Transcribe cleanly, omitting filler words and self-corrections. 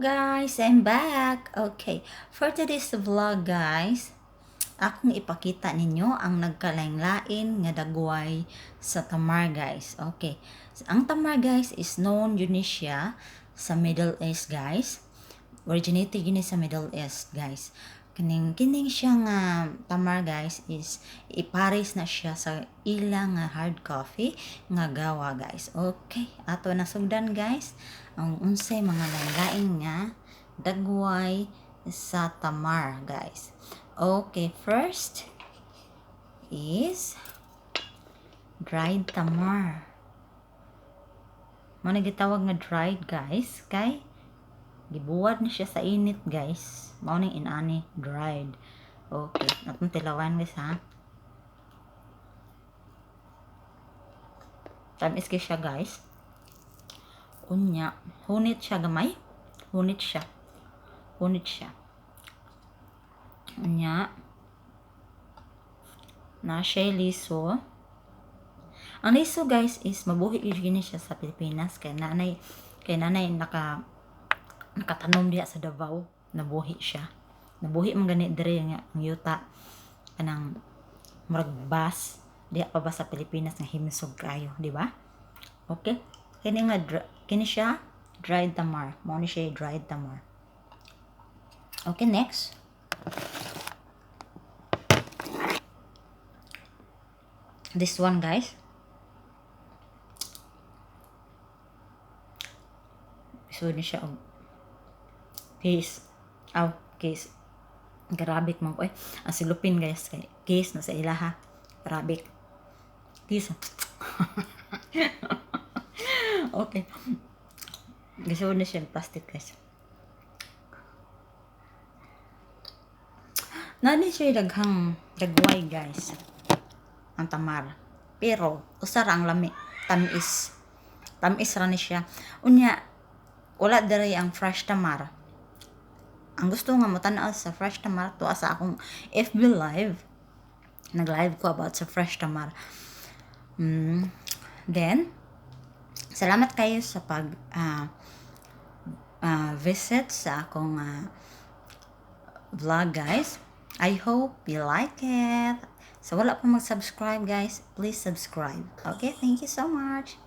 guys, I'm back. Okay, for today's vlog guys, akong ipakita ninyo ang nagkalain-lain nga dagway sa tamar guys. Okay, ang tamar guys is known yun siya sa Middle East guys. Originated yun sa Middle East guys. Kining siya nga tamar guys is ipares na siya sa ilang hard coffee nga gawa guys. Okay, ato na sugdan guys ang unsay mga lain-lain nga dagway sa tamar guys. Okay, first is dried tamar. Mao na gitawag nga dried guys kay gibuwad na siya sa init guys. Mao ning inani dried. Okay, atong tilawan guys ha. Tamis kay siya guys. Unya, hunit siya gamay. Hunit siya. Unya, na siya liso. Ang liso guys is mabuhi yun siya sa Pilipinas kay nanay nakatanom diha sa Davao, nabuhi siya. Nabuhi man gani dire nga ang yuta kanang murag bas diha pa ba sa Pilipinas nga himsog kayo, di ba? Okay. Kini siya dried tamar. Mao ni siya dried tamar. Okay, next. This one guys. So ni siya case. Case. Garabik man ko eh. Ang silupin guys kay case na sa ilaha. Garabik. Case. Okay. Gusto na siya plastic guys. Nani siya daghang dagway guys. Ang tamar. Pero usara ang lami. Tamis. Tamis ra ni siya. Unya wala diri ang fresh tamar. Ang gusto nga matan-aw sa fresh tamar to sa akong FB live. Nag-live ko about sa fresh tamar. Then salamat kayo sa pag visit sa akong vlog guys. I hope you like it. So wala pa mag-subscribe guys, please subscribe. Okay, thank you so much.